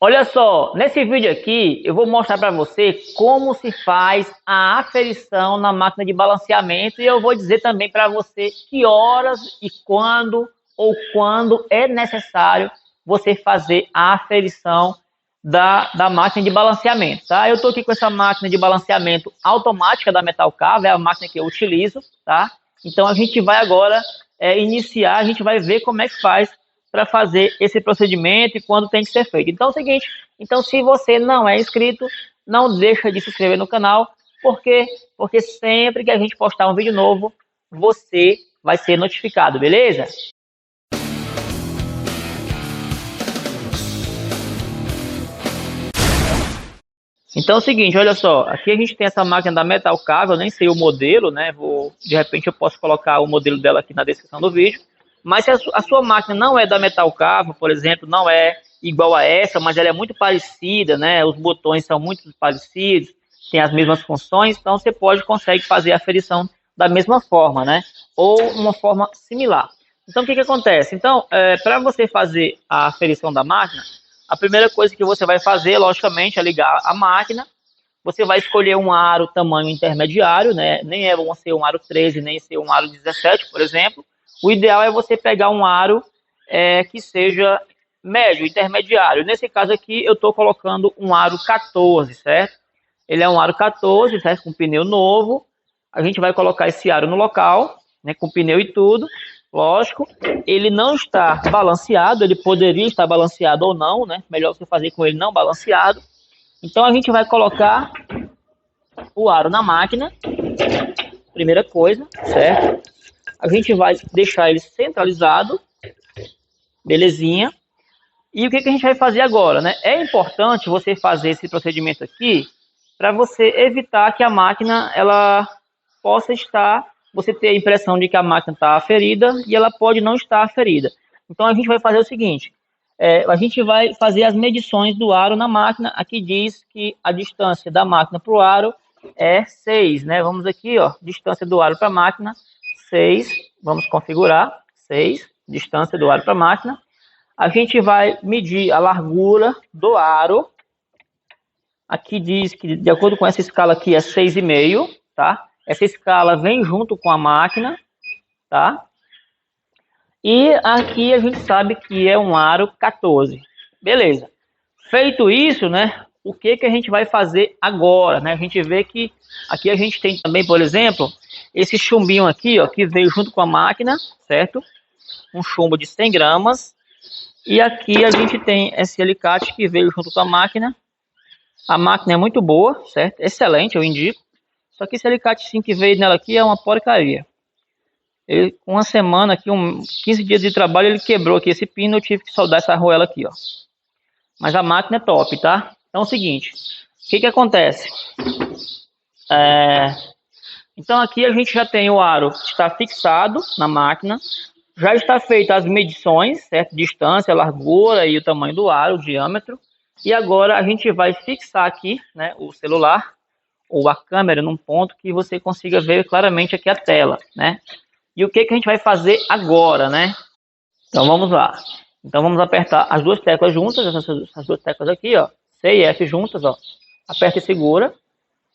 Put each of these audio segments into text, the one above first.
Olha só, nesse vídeo aqui eu vou mostrar para você como se faz a aferição na máquina de balanceamento e eu vou dizer também para você que horas e quando é necessário você fazer a aferição da máquina de balanceamento, tá? Eu estou aqui com essa máquina de balanceamento automática da Metal Cavo, é a máquina que eu utilizo, tá? Então a gente vai agora iniciar, a gente vai ver como é que faz para fazer esse procedimento e quando tem que ser feito. Então é o seguinte, então se você não é inscrito, não deixa de se inscrever no canal, porque sempre que a gente postar um vídeo novo, você vai ser notificado, beleza? Então é o seguinte, olha só, aqui a gente tem essa máquina da Metal Cavo, eu nem sei o modelo, né? De repente eu posso colocar o modelo dela aqui na descrição do vídeo. Mas se a sua máquina não é da Metal Cavo, por exemplo, não é igual a essa, mas ela é muito parecida, né? Os botões são muito parecidos, tem as mesmas funções, então você consegue fazer a aferição da mesma forma, né? Ou uma forma similar. Então o que acontece? Então, para você fazer a aferição da máquina, a primeira coisa que você vai fazer, logicamente, é ligar a máquina. Você vai escolher um aro tamanho intermediário, né? Nem é bom ser um aro 13, nem ser um aro 17, por exemplo. O ideal é você pegar um aro que seja médio, intermediário. Nesse caso aqui, eu estou colocando um aro 14, certo? Ele é um aro 14, certo? Com pneu novo. A gente vai colocar esse aro no local, né? Com pneu e tudo. Lógico, ele não está balanceado, ele poderia estar balanceado ou não, né? Melhor você fazer com ele não balanceado. Então a gente vai colocar o aro na máquina, primeira coisa, certo? A gente vai deixar ele centralizado, belezinha. E o que a gente vai fazer agora, né? É importante você fazer esse procedimento aqui para você evitar que a máquina ela possa estar, você ter a impressão de que a máquina está aferida e ela pode não estar aferida. Então a gente vai fazer o seguinte, a gente vai fazer as medições do aro na máquina. Aqui diz que a distância da máquina para o aro é 6, né? Vamos aqui, ó, distância do aro para a máquina, 6, vamos configurar, 6, distância do aro para a máquina. A gente vai medir a largura do aro. Aqui diz que, de acordo com essa escala aqui, é 6,5, tá? Essa escala vem junto com a máquina, tá? E aqui a gente sabe que é um aro 14. Beleza. Feito isso, né? O que a gente vai fazer agora, né? A gente vê que aqui a gente tem também, por exemplo, esse chumbinho aqui, ó, que veio junto com a máquina, certo? Um chumbo de 100 gramas. E aqui a gente tem esse alicate que veio junto com a máquina. A máquina é muito boa, certo? Excelente, eu indico. Só que esse alicate sim que veio nela aqui é uma porcaria. Ele, uma semana aqui, 15 dias de trabalho, ele quebrou aqui esse pino, eu tive que soldar essa arruela aqui, ó. Mas a máquina é top, tá? Então é o seguinte, o que acontece? Então aqui a gente já tem o aro que está fixado na máquina, já está feita as medições, certo? Distância, largura e o tamanho do aro, o diâmetro. E agora a gente vai fixar aqui, né, o celular ou a câmera num ponto que você consiga ver claramente aqui a tela, né? E o que a gente vai fazer agora, né? Então vamos lá. Então vamos apertar as duas teclas juntas, essas duas teclas aqui, ó, C e F juntas, ó. Aperta e segura.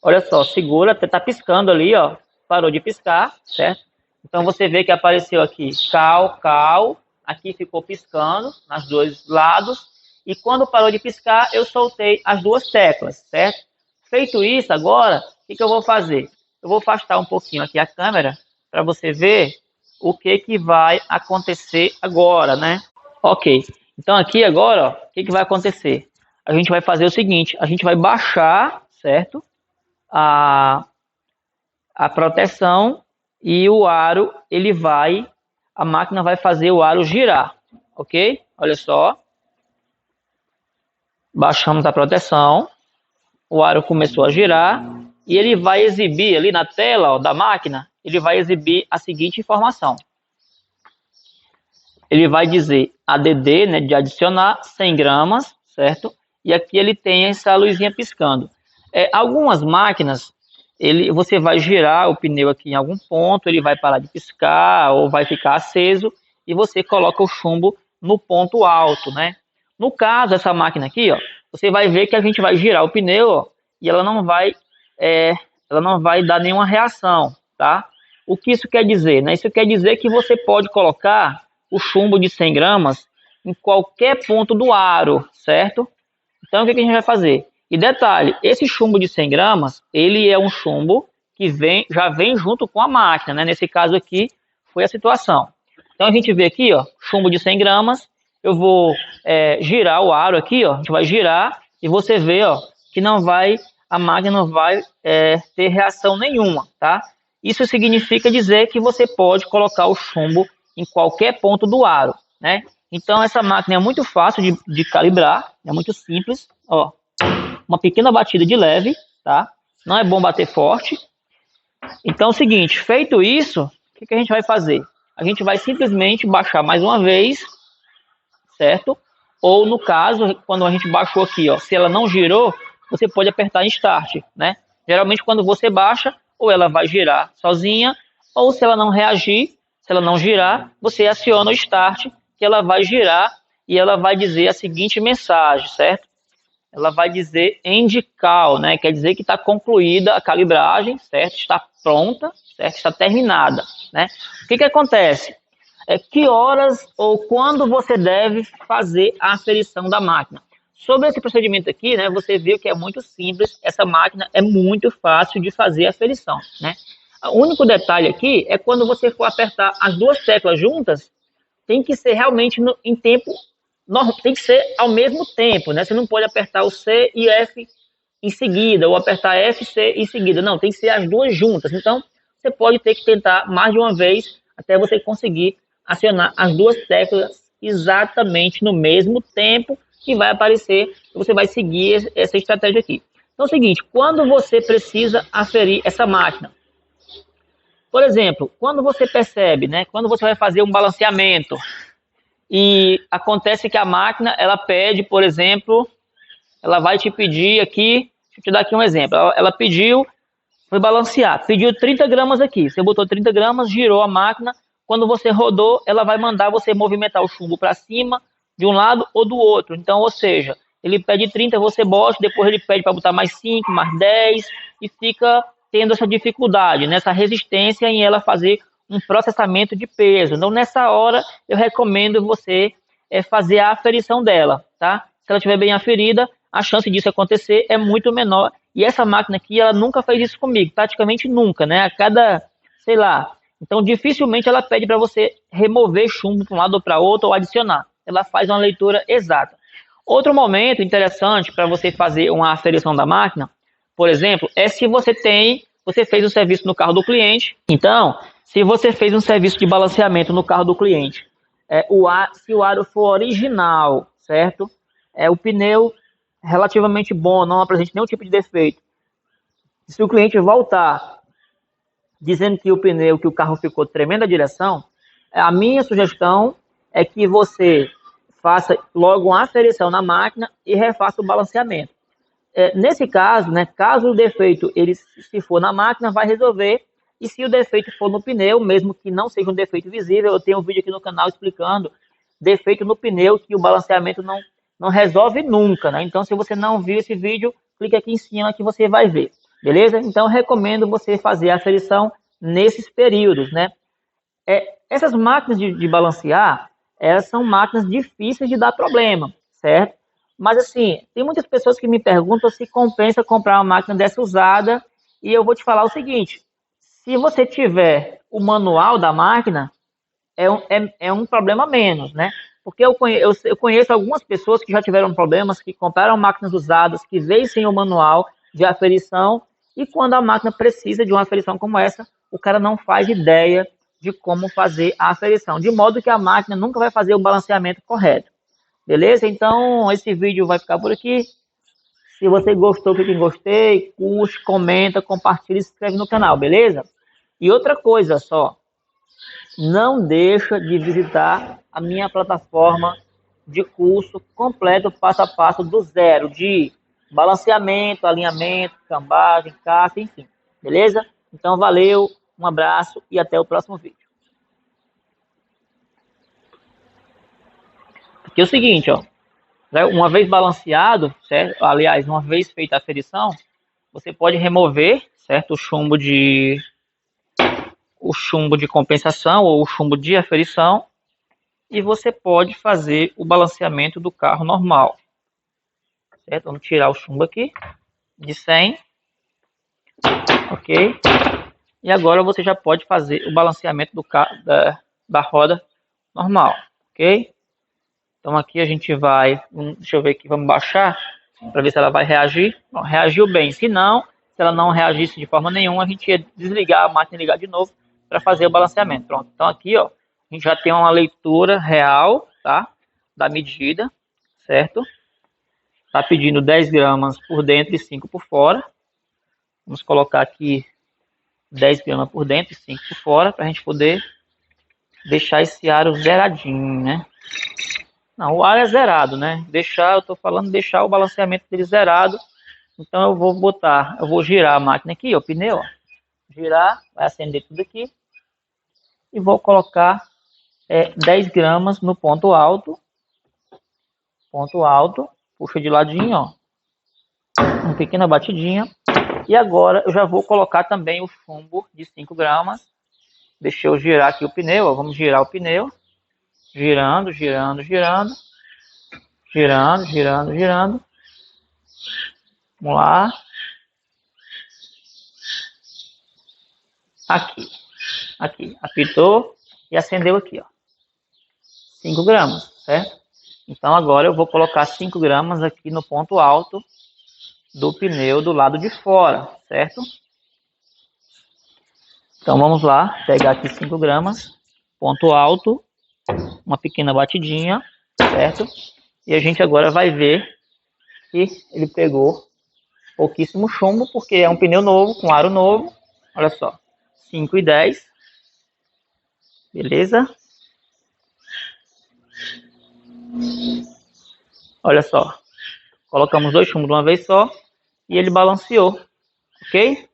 Olha só, segura, tá piscando ali, ó. Parou de piscar, certo? Então você vê que apareceu aqui cal, aqui ficou piscando nos dois lados. E quando parou de piscar, eu soltei as duas teclas, certo? Feito isso, agora, o que eu vou fazer? Eu vou afastar um pouquinho aqui a câmera para você ver o que vai acontecer agora, né? Ok, então aqui agora, ó, o que vai acontecer? A gente vai fazer o seguinte, a gente vai baixar, certo? A proteção e o aro, a máquina vai fazer o aro girar, ok? Olha só. Baixamos a proteção, o aro começou a girar e ele vai exibir ali na tela, ó, da máquina, ele vai exibir a seguinte informação. Ele vai dizer ADD, né, de adicionar 100 gramas, certo? E aqui ele tem essa luzinha piscando. Algumas máquinas, você vai girar o pneu aqui em algum ponto, ele vai parar de piscar ou vai ficar aceso e você coloca o chumbo no ponto alto, né? No caso, essa máquina aqui, ó, você vai ver que a gente vai girar o pneu, ó, e ela não vai dar nenhuma reação, tá? O que isso quer dizer, né? Isso quer dizer que você pode colocar o chumbo de 100 gramas em qualquer ponto do aro, certo? Então, o que a gente vai fazer? E detalhe, esse chumbo de 100 gramas, ele é um chumbo que já vem junto com a máquina, né? Nesse caso aqui, foi a situação. Então, a gente vê aqui, ó, chumbo de 100 gramas, eu vou girar o aro aqui, ó, a gente vai girar, e você vê, ó, que a máquina não vai ter reação nenhuma, tá? Isso significa dizer que você pode colocar o chumbo em qualquer ponto do aro, né? Então, essa máquina é muito fácil de calibrar, é muito simples, ó. Uma pequena batida de leve, tá? Não é bom bater forte. Então, é o seguinte, feito isso, o que a gente vai fazer? A gente vai simplesmente baixar mais uma vez, certo? Ou no caso, quando a gente baixou aqui, ó, se ela não girou, você pode apertar em Start, né? Geralmente, quando você baixa, ou ela vai girar sozinha, ou se ela não reagir, se ela não girar, você aciona o Start, que ela vai girar e ela vai dizer a seguinte mensagem, certo? Ela vai dizer end call, né? Quer dizer que está concluída a calibragem, certo? Está pronta, certo? Está terminada, né? O que acontece? Que horas ou quando você deve fazer a aferição da máquina? Sobre esse procedimento aqui, né? Você viu que é muito simples. Essa máquina é muito fácil de fazer a aferição, né? O único detalhe aqui é quando você for apertar as duas teclas juntas, tem que ser realmente em tempo, tem que ser ao mesmo tempo, né? Você não pode apertar o C e F em seguida, ou apertar F e C em seguida. Não, tem que ser as duas juntas. Então, você pode ter que tentar mais de uma vez até você conseguir acionar as duas teclas exatamente no mesmo tempo que vai aparecer. Você vai seguir essa estratégia aqui. Então é o seguinte, quando você precisa aferir essa máquina, por exemplo, quando você percebe, né, quando você vai fazer um balanceamento e acontece que a máquina, ela pede, por exemplo, ela vai te pedir aqui, deixa eu te dar aqui um exemplo, ela pediu, foi balancear, pediu 30 gramas aqui, você botou 30 gramas, girou a máquina, quando você rodou, ela vai mandar você movimentar o chumbo para cima, de um lado ou do outro, então, ou seja, ele pede 30, você bota, depois ele pede para botar mais 5, mais 10, e fica tendo essa dificuldade, nessa resistência em ela fazer um processamento de peso. Então, nessa hora, eu recomendo você fazer a aferição dela, tá? Se ela estiver bem aferida, a chance disso acontecer é muito menor. E essa máquina aqui, ela nunca fez isso comigo, praticamente nunca, né? A cada, sei lá. Então, dificilmente ela pede para você remover chumbo para um lado ou para outro ou adicionar. Ela faz uma leitura exata. Outro momento interessante para você fazer uma aferição da máquina, por exemplo, é se você fez um serviço no carro do cliente. Então, se você fez um serviço de balanceamento no carro do cliente, se o aro for original, certo? O pneu relativamente bom, não apresenta nenhum tipo de defeito. Se o cliente voltar dizendo que o carro ficou tremenda direção, a minha sugestão é que você faça logo uma aferição na máquina e refaça o balanceamento. Nesse caso, né, caso o defeito se for na máquina, vai resolver. E se o defeito for no pneu, mesmo que não seja um defeito visível, eu tenho um vídeo aqui no canal explicando defeito no pneu, que o balanceamento não resolve nunca, né? Então, se você não viu esse vídeo, clique aqui em cima que você vai ver, beleza? Então, eu recomendo você fazer a aferição nesses períodos, né? Essas máquinas de balancear, elas são máquinas difíceis de dar problema, certo? Mas assim, tem muitas pessoas que me perguntam se compensa comprar uma máquina dessa usada, e eu vou te falar o seguinte, se você tiver o manual da máquina, é um problema menos, né? Porque eu conheço algumas pessoas que já tiveram problemas, que compraram máquinas usadas, que veio sem o manual de aferição, e quando a máquina precisa de uma aferição como essa, o cara não faz ideia de como fazer a aferição, de modo que a máquina nunca vai fazer o balanceamento correto. Beleza? Então, esse vídeo vai ficar por aqui. Se você gostou, clique em gostei, curte, comenta, compartilha e se inscreve no canal, beleza? E outra coisa só, não deixa de visitar a minha plataforma de curso completo, passo a passo, do zero, de balanceamento, alinhamento, cambagem, caixa, enfim. Beleza? Então, valeu, um abraço e até o próximo vídeo. Aqui é o seguinte, ó. Uma vez balanceado, certo? Aliás, uma vez feita a aferição, você pode remover, certo? O chumbo de compensação ou o chumbo de aferição e você pode fazer o balanceamento do carro normal, certo? Vamos tirar o chumbo aqui de 100, ok? E agora você já pode fazer o balanceamento do carro, da roda normal, ok? Então aqui a gente vai, deixa eu ver aqui, vamos baixar para ver se ela vai reagir. Bom, reagiu bem. Se não, se ela não reagisse de forma nenhuma, a gente ia desligar a máquina e ligar de novo para fazer o balanceamento. Pronto. Então aqui, ó, a gente já tem uma leitura real, tá? Da medida, certo? Tá pedindo 10 gramas por dentro e 5 por fora. Vamos colocar aqui 10 gramas por dentro e 5 por fora para a gente poder deixar esse aro zeradinho, né? Não, o aro é zerado, né? Eu tô falando deixar o balanceamento dele zerado. Então eu vou girar a máquina aqui, ó, o pneu, ó. Girar, vai acender tudo aqui. E vou colocar 10 gramas no ponto alto. Ponto alto, puxa de ladinho, ó. Uma pequena batidinha. E agora eu já vou colocar também o chumbo de 5 gramas. Deixa eu girar aqui o pneu, ó. Vamos girar o pneu. Girando, girando, girando. Girando, girando, girando. Vamos lá. Aqui, apitou e acendeu aqui, ó. 5 gramas, certo? Então agora eu vou colocar 5 gramas aqui no ponto alto do pneu do lado de fora, certo? Então vamos lá, pegar aqui 5 gramas, ponto alto, uma pequena batidinha, certo? E a gente agora vai ver que ele pegou pouquíssimo chumbo, porque é um pneu novo, com aro novo. Olha só, 5 e 10, beleza? Olha só, colocamos 2 chumbos de uma vez só e ele balanceou, ok?